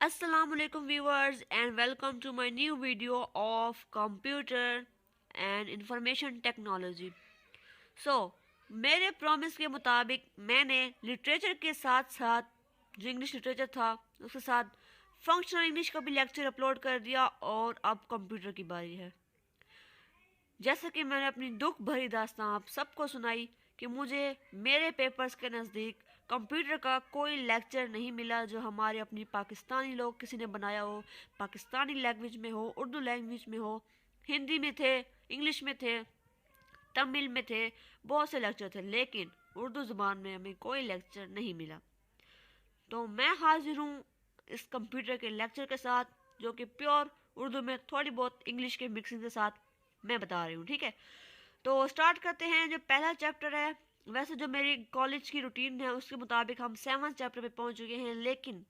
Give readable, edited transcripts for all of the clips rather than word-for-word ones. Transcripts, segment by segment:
Assalamualaikum viewers and welcome to my new video of computer and information technology. So मेरे promise के मुताबिक मैंने literature के साथ साथ जो इंग्लिश लिटरेचर था उसके साथ फंक्शनल इंग्लिश का भी लेक्चर अपलोड कर दिया और अब कंप्यूटर की बारी है। जैसा कि मैंने अपनी दुख भरी दास्तां आप सबको सुनाई कि मुझे मेरे पेपर्स के नज़दीक कंप्यूटर का कोई लेक्चर नहीं मिला जो हमारे अपनी पाकिस्तानी लोग किसी ने बनाया हो, पाकिस्तानी लैंग्वेज में हो, उर्दू लैंग्वेज में हो, हिंदी में थे, इंग्लिश में थे, तमिल में थे, बहुत से लेक्चर थे, लेकिन उर्दू ज़ुबान में हमें कोई लेक्चर नहीं मिला। तो मैं हाजिर हूँ इस कंप्यूटर के लेक्चर के साथ जो कि प्योर उर्दू में थोड़ी बहुत इंग्लिश के मिक्सिंग के साथ मैं बता रही हूँ, ठीक है। तो स्टार्ट करते हैं। जो पहला चैप्टर है, वैसे जो मेरी कॉलेज की रूटीन है उसके मुताबिक हम 7th चैप्टर पे पहुंच चुके हैं, लेकिन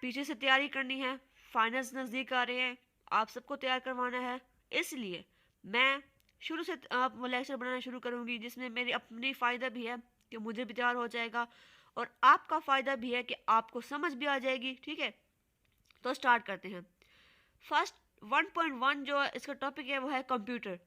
पीछे से तैयारी करनी है, फाइनल्स नज़दीक आ रहे हैं, आप सबको तैयार करवाना है, इसलिए मैं शुरू से आप लेक्चर बनाना शुरू करूँगी जिसमें मेरी अपनी फ़ायदा भी है कि मुझे भी तैयार हो जाएगा और आपका फ़ायदा भी है कि आपको समझ भी आ जाएगी, ठीक है। तो स्टार्ट करते हैं। फर्स्ट 1.1 जो इसका टॉपिक है वो है computer.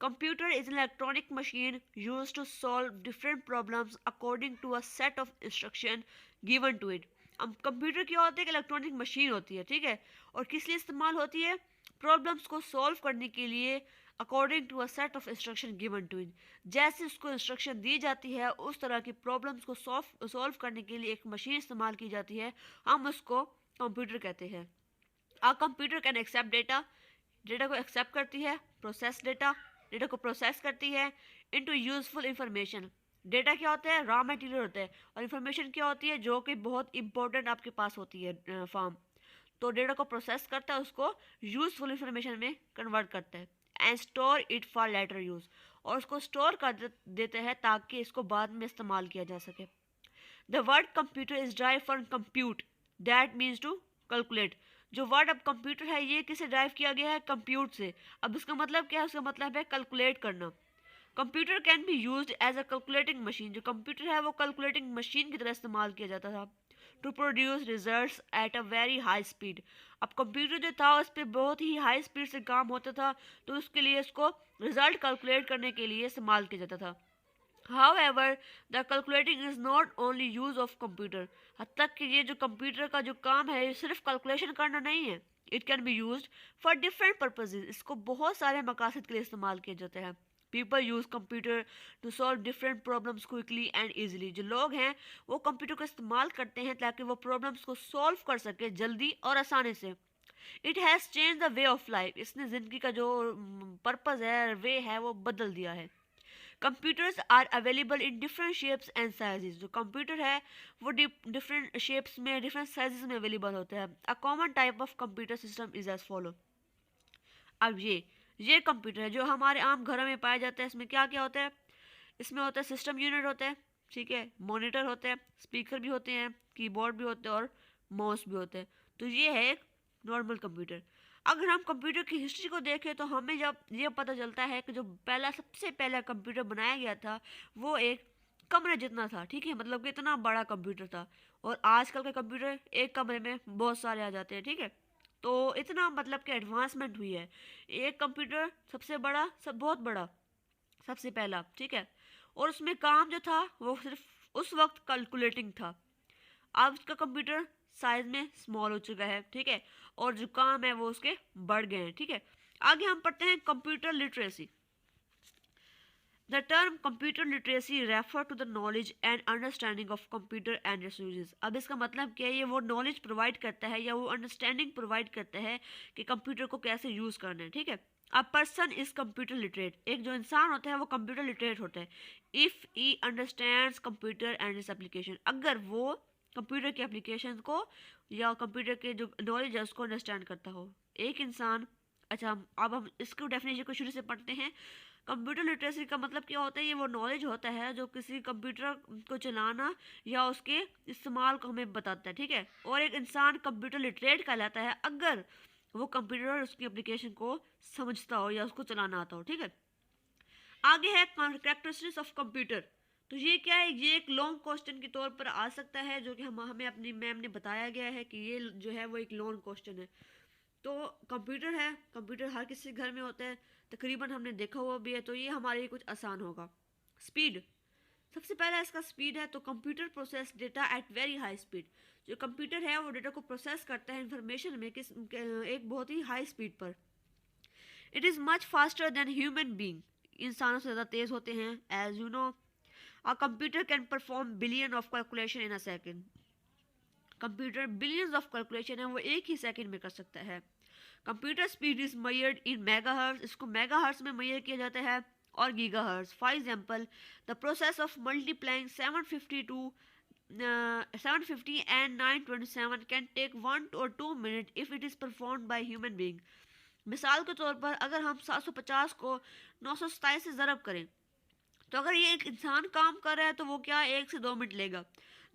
Computer is an electronic machine used to solve different problems according to a set of instruction given to it. अब कंप्यूटर क्या होता है? एक इलेक्ट्रॉनिक मशीन होती है, ठीक है। और किस लिए इस्तेमाल होती है? प्रॉब्लम्स को सॉल्व करने के लिए according to a set of instruction given to it. जैसे उसको इंस्ट्रक्शन दी जाती है उस तरह की प्रॉब्लम्स को सॉल्व करने के लिए एक मशीन इस्तेमाल की जाती है, हम उसको कंप्यूटर कहते हैं। A computer can accept data, data को एक्सेप्ट करती है, प्रोसेस डेटा, डेटा को प्रोसेस करती है इनटू यूजफुल इंफॉर्मेशन। डेटा क्या होता है? रॉ मटेरियल होता है। और इंफॉर्मेशन क्या होती है? जो कि बहुत इंपॉर्टेंट आपके पास होती है फॉर्म। तो डेटा को प्रोसेस करता है, उसको यूजफुल इंफॉर्मेशन में कन्वर्ट करता है and store it for later use. और उसको स्टोर कर देते हैं ताकि इसको बाद में इस्तेमाल किया जा सके। The word computer is drive from compute, that means to calculate. जो वर्ड अब कंप्यूटर है ये किसे ड्राइव किया गया है? कंप्यूट से। अब इसका मतलब क्या है? उसका मतलब है कैलकुलेट करना। Computer can be use as a calculating machine. जो कंप्यूटर है वो कैलकुलेटिंग मशीन की तरह इस्तेमाल किया जाता था to produce results at a very high speed. अब कंप्यूटर जो था उस पर बहुत ही हाई स्पीड से काम होता था, तो उसके लिए इसको रिजल्ट कैलकुलेट करने के लिए इस्तेमाल किया जाता था। However, the calculating is not only use of computer. हद तक कि ये जो कंप्यूटर का जो काम है ये सिर्फ कैलकुलेशन करना नहीं है। It can be used for different purposes. इसको बहुत सारे मकासद के लिए इस्तेमाल किया जाता है। People use computer to solve different problems quickly and easily. जो लोग हैं वो कंप्यूटर का इस्तेमाल करते हैं ताकि वो प्रॉब्लम्स को सॉल्व कर सके जल्दी और आसानी से। It has change the way of life. इसने ज़िंदगी का जो पर्पज़ है, वे है, वो बदल दिया है। Computers are available in different shapes and sizes. जो कंप्यूटर है वो डिफरेंट शेप्स में, डिफरेंट साइजेस में अवेलेबल होता है। A common type of computer system is as follow. अब ये कंप्यूटर है जो हमारे आम घरों में पाया जाता है। इसमें क्या क्या होता है? इसमें होता है सिस्टम यूनिट होता है, ठीक है, मॉनिटर होता है, स्पीकर भी होते हैं, कीबोर्ड भी होते हैं और माउस भी होते हैं। तो ये है एक नॉर्मल कंप्यूटर। अगर हम कंप्यूटर की हिस्ट्री को देखें तो हमें जब ये पता चलता है कि जो सबसे पहला कंप्यूटर बनाया गया था वो एक कमरे जितना था, ठीक है, मतलब कि इतना बड़ा कंप्यूटर था। और आजकल के कंप्यूटर एक कमरे में बहुत सारे आ जाते हैं, ठीक है। तो इतना मतलब कि एडवांसमेंट हुई है। एक कंप्यूटर सबसे बड़ा, बहुत बड़ा, सबसे पहला, ठीक है। और उसमें काम जो था वो सिर्फ उस वक्त कैलकुलेटिंग था। अब उसका कंप्यूटर साइज में स्मॉल हो चुका है, ठीक है, और जो काम है वो उसके बढ़ गए हैं, ठीक है। आगे हम पढ़ते हैं computer literacy. The term computer literacy refer to the knowledge and understanding of computer and its uses. अब इसका मतलब क्या है? ये वो नॉलेज प्रोवाइड करता है या वो अंडरस्टैंडिंग प्रोवाइड करता है कि कंप्यूटर को कैसे यूज़ करना है, ठीक है। A person is computer literate. एक जो इंसान होता है वो कंप्यूटर लिटरेट होता है if E understands computer and its application. अगर वो कंप्यूटर के एप्लीकेशन को या कंप्यूटर के जो नॉलेज है उसको अंडरस्टैंड करता हो एक इंसान। अच्छा, अब हम इसको डेफिनेशन को शुरू से पढ़ते हैं। कंप्यूटर लिटरेसी का मतलब क्या होता है? ये वो नॉलेज होता है जो किसी कंप्यूटर को चलाना या उसके इस्तेमाल को हमें बताता है, ठीक है। और एक इंसान कंप्यूटर लिटरेट कहलाता है अगर वो कंप्यूटर और उसकी एप्लीकेशन को समझता हो या उसको चलाना आता हो, ठीक है। आगे है कैरेक्टरिस्टिक्स ऑफ कंप्यूटर। तो ये क्या है, ये एक लॉन्ग क्वेश्चन के तौर पर आ सकता है, जो कि हमें अपनी मैम ने बताया गया है कि ये जो है वो एक लॉन्ग क्वेश्चन है। तो कंप्यूटर है, कंप्यूटर हर किसी के घर में होता है, तकरीबन हमने देखा हुआ भी है, तो ये हमारे लिए कुछ आसान होगा। स्पीड, सबसे पहला इसका स्पीड है। तो computer process data at very high speed. जो कंप्यूटर है वो डेटा को प्रोसेस करता है इंफॉर्मेशन में एक बहुत ही हाई स्पीड पर। It is much faster than human being, इंसानों से ज़्यादा तेज़ होते हैं। As you know, a computer can perform billion of calculation in a second. Computer billions of calculation है वो एक ही सेकंड में कर सकता है। Computer speed is measured in megahertz, इसको मेगाहर्ट्ज में मेजर किया जाता है, और gigahertz. For example, the process of multiplying 750 and 927 can take 1 or 2 minute if it is performed by human being. मिसाल के तौर पर अगर हम 750 को 927 से ज़रब करें, तो अगर ये एक इंसान काम कर रहा है तो वो क्या 1 से 2 मिनट लेगा।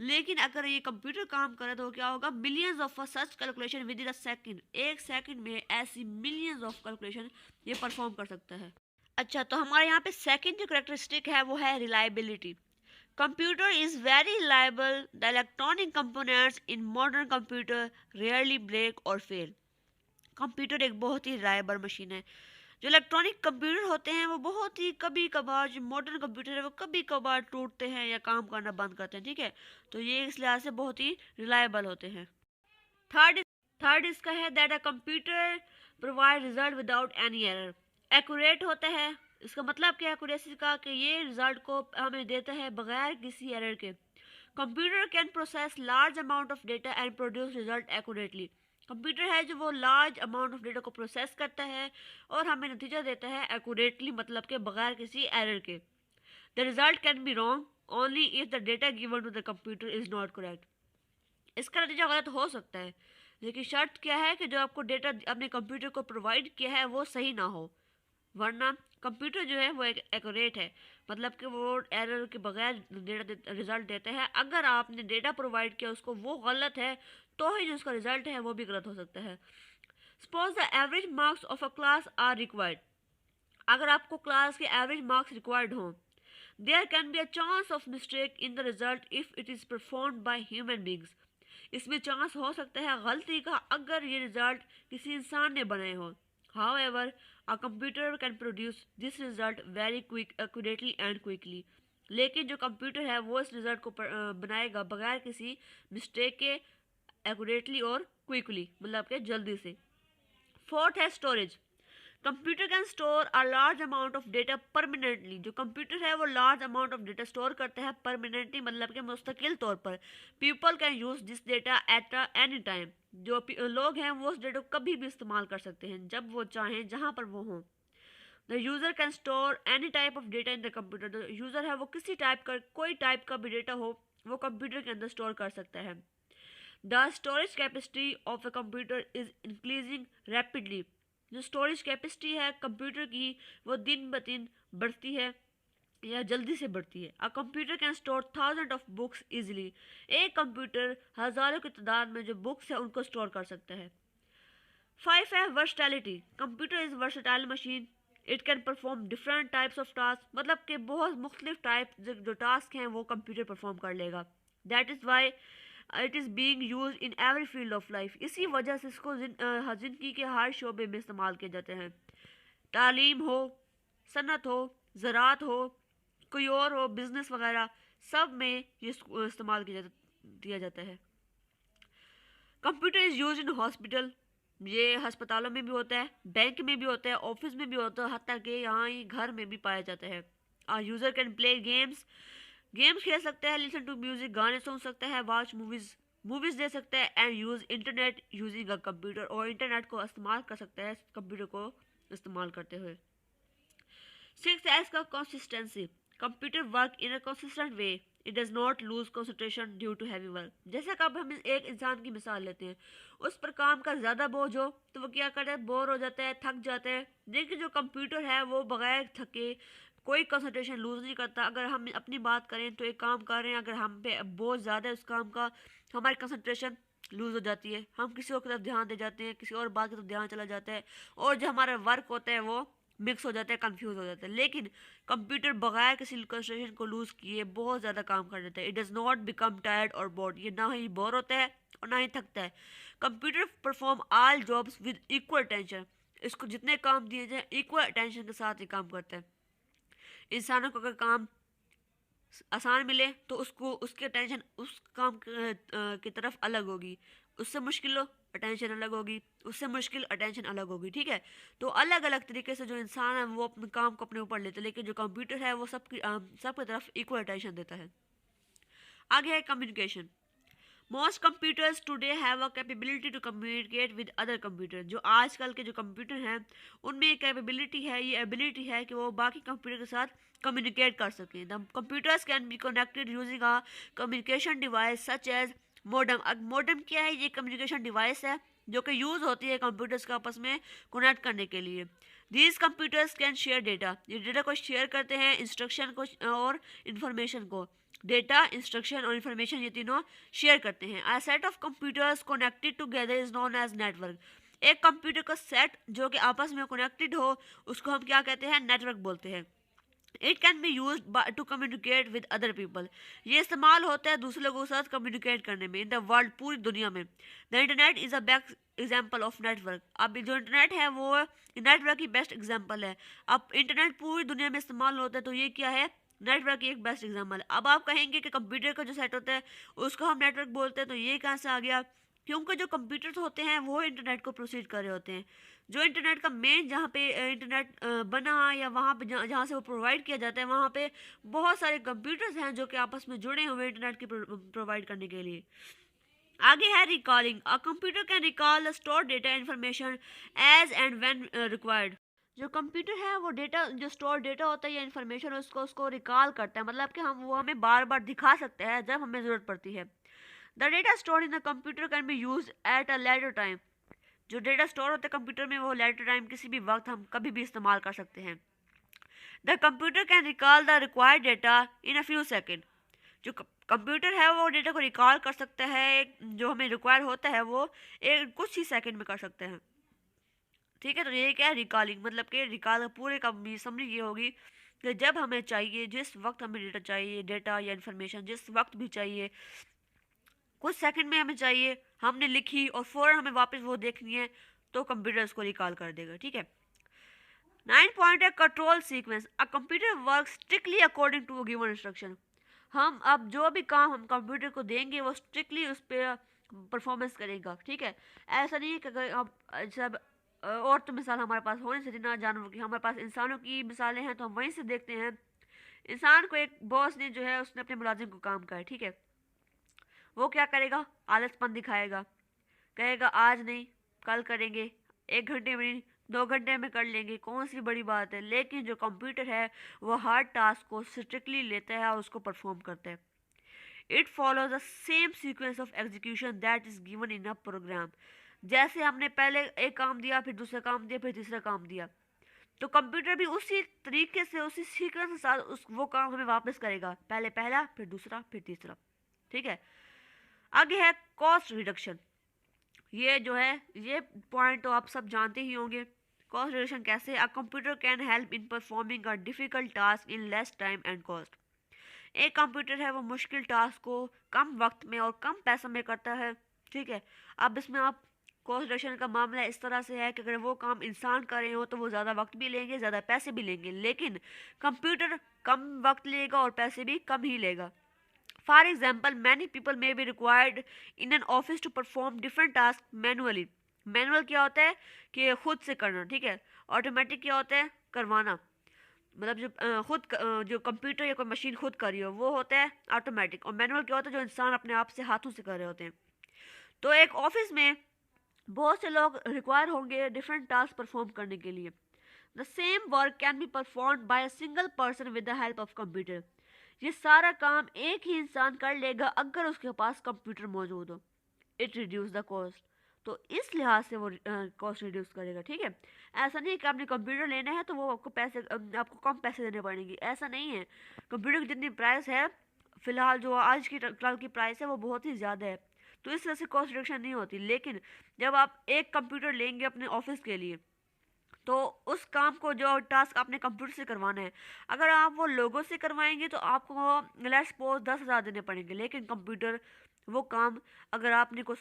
लेकिन अगर ये कंप्यूटर काम कर रहा है तो वो क्या होगा, millions of such calculation with in a second, एक सेकंड में ऐसी मिलियंस ऑफ कैलकुलेशन ये परफॉर्म कर सकता है। अच्छा, तो हमारे यहाँ पे सेकंड जो करेक्टरिस्टिक है वो है reliability. Computer is very reliable, the electronic components in modern computer rarely break or fail. Computer एक बहुत ही रिलायबल मशीन है। जो इलेक्ट्रॉनिक कंप्यूटर होते हैं वो बहुत ही कभी कभार, जो मॉडर्न कंप्यूटर है वो कभी कभार टूटते हैं या काम करना बंद करते हैं, ठीक है। तो ये इस लिहाज से बहुत ही रिलायबल होते हैं। थर्ड थर्ड इसका है that a computer provide result without any error. Accurate होता है, इसका मतलब क्या है एक्यूरेसी का, कि ये रिजल्ट को हमें देता है बगैर किसी एरर के। Computer can process large amount of data and produce result accurately. Computer है जो वो लार्ज अमाउंट ऑफ डेटा को प्रोसेस करता है और हमें नतीजा देता है एक्यूरेटली, मतलब के बगैर किसी एरर के। The result can be wrong only if the data given to the computer is not correct. इसका नतीजा गलत हो सकता है, लेकिन शर्त क्या है कि जो आपको डेटा अपने कंप्यूटर को प्रोवाइड किया है वो सही ना हो, वरना कंप्यूटर जो है वो एक एक्यूरेट है, मतलब कि वो एरर के बगैर डेटा रिजल्ट देता है। अगर आपने डेटा प्रोवाइड किया उसको वो गलत है, तो ही जो उसका रिजल्ट है वो भी गलत हो सकता है। Suppose the average marks of a class are required. अगर आपको क्लास के एवरेज मार्क्स रिक्वायर्ड हों, there can be a chance of mistake in the result if it is performed by human beings. इसमें चांस हो सकता है गलती का अगर ये रिजल्ट किसी इंसान ने बनाए हो। However, a computer can produce this result very quick accurately and quickly. लेकिन जो कंप्यूटर है वो इस रिजल्ट को बनाएगा बगैर किसी मिस्टेक के, एक्यूरेटली और क्विकली, मतलब के जल्दी से। फोर्थ है storage. Computer can store a large amount of data permanently. जो कंप्यूटर है वो large amount of data store करता है परमानेंटली, मतलब के मुस्तकिल तौर पर। People can use this data at any time. जो लोग हैं वो उस डेटा को कभी भी इस्तेमाल कर सकते हैं, जब वो चाहें, जहाँ पर वो हों। The user can store any type of data in the computer. जो यूज़र है वो किसी टाइप का, कोई टाइप का भी डेटा हो वो कंप्यूटर के अंदर स्टोर कर सकता है। The storage capacity of a computer is increasing rapidly. जो स्टोरेज कैपेसिटी है कंप्यूटर की वो दिन ब दिन बढ़ती है या जल्दी से बढ़ती है। अ computer can store thousand of books easily. एक कंप्यूटर हज़ारों की तादाद में जो बुक्स है उनको स्टोर कर सकता है। 5 है versatility. Computer is versatile machine, it can perform different types of task, मतलब कि बहुत मुख्तलिफ टाइप जो टास्क हैं वो कंप्यूटर परफॉर्म कर लेगा। That is why it is being use in every field of life. इसी वजह से इसको ज़िंदगी के हर शोबे में इस्तेमाल किए जाते हैं। तालीम हो, सनत हो, ज़राअत हो, कोई और हो, बिजनेस वगैरह, सब में ये इस्तेमाल किया जाता है। Computer is use in hospital. ये अस्पतालों में भी होता है, बैंक में भी होता है, ऑफिस में भी होता है, हत्ता कि यहाँ ही घर में भी पाया जाता है। User can play games, games खेल सकता है, लिसन टू म्यूजिक, गाने सुन सकता है, वॉच मूवीज देख सकता है, and use internet using a computer. और इंटरनेट को इस्तेमाल कर सकता है कंप्यूटर को इस्तेमाल करते हुए। 6 है इसका consistency. Computer work in a consistent way, it does not lose concentration due to heavy work. जैसा कि अब हम एक इंसान की मिसाल लेते हैं, उस पर काम का ज़्यादा बोझ हो तो वो क्या करता है, बोर हो जाता है, थक जाता है। लेकिन जो कंप्यूटर है वो बगैर थके कोई कंसंट्रेशन लूज़ नहीं करता। अगर हम अपनी बात करें तो एक काम कर रहे हैं, अगर हम पे बोझ ज़्यादा है उस काम का, हमारी कंसंट्रेशन लूज़ हो जाती है, हम किसी और की तरफ ध्यान दे जाते हैं, किसी और बात की तरफ ध्यान चला जाता है, और जो हमारा वर्क होता है वो मिक्स हो जाता है, कंफ्यूज हो जाता है। लेकिन कंप्यूटर बगैर किसी कंसंट्रेशन को लूज किए बहुत ज़्यादा काम कर देता है। It does not become tired और बोर्ड, ये ना ही बोर होता है और ना ही थकता है। Computer perform all jobs with equal tension, इसको जितने काम दिए जाए इक्वल अटेंशन के साथ ही काम करता है। इंसानों को अगर काम आसान मिले तो उसको उसकी अटेंशन उस काम की तरफ अलग होगी, उससे मुश्किल हो अटेंशन अलग होगी, उससे मुश्किल अटेंशन अलग होगी। ठीक है, तो अलग अलग तरीके से जो इंसान है वो अपने काम को अपने ऊपर लेते हैं, लेकिन जो कंप्यूटर है वो सबकी तरफ इक्वल अटेंशन देता है। आगे है communication. Most computers today have a capability to communicate with other computer, जो आजकल के जो कंप्यूटर हैं उनमें एक कैपेबिलिटी है, ये एबिलिटी है कि वो बाकी कंप्यूटर के साथ कम्युनिकेट कर सकें। The computers can be connected using a communication device such as modem. अब मोडम क्या है? ये कम्युनिकेशन डिवाइस है जो कि यूज़ होती है कंप्यूटर्स का आपस में कनेक्ट करने के लिए। These computers can share data, ये डेटा को शेयर करते हैं, इंस्ट्रक्शन को और इंफॉर्मेशन को। डेटा, इंस्ट्रक्शन और इन्फॉर्मेशन ये तीनों शेयर करते हैं। A set of computers connected together is known as network. एक कंप्यूटर का सेट जो कि आपस में कनेक्टेड हो उसको हम क्या कहते हैं? नेटवर्क बोलते हैं। It can be use to communicate with other people, ये इस्तेमाल होता है दूसरे लोगों के साथ कम्युनिकेट करने में। इन द वर्ल्ड, पूरी दुनिया में। The internet is a best example of network. अब जो इंटरनेट है वो नेटवर्क की बेस्ट एग्जाम्पल है। अब इंटरनेट पूरी दुनिया में इस्तेमाल होता है तो ये क्या है? नेटवर्क की एक बेस्ट एग्जाम्पल है। अब आप कहेंगे कि कंप्यूटर का जो सेट होता है उसको हम नेटवर्क बोलते हैं, तो ये कहाँ से आ गया? क्योंकि जो कंप्यूटर्स होते हैं वो इंटरनेट को प्रोसीड कर रहे होते हैं। जो इंटरनेट का मेन जहाँ पे इंटरनेट बना या वहाँ पे जहाँ से वो प्रोवाइड किया जाता है वहाँ पे बहुत सारे कंप्यूटर्स हैं जो कि आपस में जुड़े हुए इंटरनेट की प्रोवाइड करने के लिए। आगे है recalling. A computer can recall the store data information as and when required. जो कंप्यूटर है वो डेटा, जो स्टोर डेटा होता है या इन्फॉर्मेशन उसको उसको रिकॉल करता है, मतलब कि हम वो हमें बार बार दिखा सकते हैं जब हमें ज़रूरत पड़ती है। The data store in the computer can be use at a later time. जो डेटा स्टोर होता है कंप्यूटर में वो लेटर टाइम किसी भी वक्त हम कभी भी इस्तेमाल कर सकते हैं। The computer can recall the required data in a few second. जो कंप्यूटर है वो डेटा को रिकॉल कर सकता है, जो हमें रिक्वायर होता है वो एक कुछ ही सेकंड में कर सकते हैं। ठीक है, तो ये क्या है? रिकॉलिंग, मतलब कि रिकॉल पूरे का समरी ये होगी कि जब हमें चाहिए, जिस वक्त हमें डेटा चाहिए, डेटा या इन्फॉर्मेशन जिस वक्त भी चाहिए, कुछ सेकंड में हमें चाहिए, हमने लिखी और फ़ौरन हमें वापस वो देखनी है, तो कंप्यूटर उसको रिकॉल कर देगा। ठीक है। 9 पॉइंट है control sequence. A computer work strictly according to given instruction. हम अब जो भी काम हम कंप्यूटर को देंगे वो स्ट्रिक्टली उस पर परफॉर्मेंस करेगा। ठीक है, ऐसा नहीं है कि अगर अब सब और तो मिसाल हमारे पास होने से ना जानवरों की, हमारे पास इंसानों की मिसालें हैं तो हम वहीं से देखते हैं। इंसान को एक बॉस ने जो है उसने अपने मुलाजिम को काम कहा है, ठीक है, वो क्या करेगा? आलसपन दिखाएगा, कहेगा आज नहीं कल करेंगे, 1 घंटे में नहीं 2 घंटे में कर लेंगे, कौन सी बड़ी बात है। लेकिन जो कंप्यूटर है वो हर टास्क को स्ट्रिक्टली लेता है और उसको परफॉर्म करता है। It follows the same sequence of execution that is given in a program. जैसे हमने पहले एक काम दिया, फिर दूसरा काम दिया, फिर तीसरा काम दिया, तो कंप्यूटर भी उसी तरीके से उसी सीक्वेंस के साथ उस वो काम हमें वापस करेगा, पहले पहला फिर दूसरा फिर तीसरा। ठीक है। आगे है कॉस्ट रिडक्शन। ये जो है ये पॉइंट तो आप सब जानते ही होंगे। कॉस्ट रिडक्शन कैसे? अ computer can help in performing a difficult task in less time and cost. एक कंप्यूटर है वो मुश्किल टास्क को कम वक्त में और कम पैसों में करता है। ठीक है। अब इसमें आप कॉस्ट रिडक्शन का मामला इस तरह से है कि अगर वो काम इंसान कर रहे हो तो वो ज़्यादा वक्त भी लेंगे, ज़्यादा पैसे भी लेंगे, लेकिन कंप्यूटर कम वक्त लेगा और पैसे भी कम ही लेगा। For example, many people may be required in an office to perform different task manually. Manual क्या होता है? कि खुद से करना। ठीक है। ऑटोमेटिक क्या होता है? करवाना, मतलब जो जो कंप्यूटर या कोई मशीन खुद कर रही हो वो होता है ऑटोमेटिक। और मैनुअल क्या होता है? जो इंसान अपने आप से हाथों से कर रहे होते हैं। तो एक ऑफिस में बहुत से लोग रिक्वायर होंगे डिफरेंट टास्क परफॉर्म करने के लिए। The same work can be performed by a single person with the help of computer. ये सारा काम एक ही इंसान कर लेगा अगर उसके पास कंप्यूटर मौजूद हो। इट रिड्यूस द कॉस्ट, तो इस लिहाज से वो कॉस्ट रिड्यूस करेगा। ठीक है। ऐसा नहीं है कि आपने कंप्यूटर लेना है तो वो आपको पैसे आपको कम पैसे देने पड़ेंगे, ऐसा नहीं है। कंप्यूटर की जितनी प्राइस है फिलहाल, जो आज की कल की प्राइस है वो बहुत ही ज़्यादा है, तो इस वजह से कॉस्ट रिडक्शन नहीं होती। लेकिन जब आप एक कंप्यूटर लेंगे अपने ऑफिस के लिए तो उस काम को, जो टास्क आपने कंप्यूटर से करवाना है, अगर आप वो लोगों से करवाएंगे तो आपको लेट्स सपोज 10,000 देने पड़ेंगे, लेकिन कंप्यूटर वो काम, अगर आपने को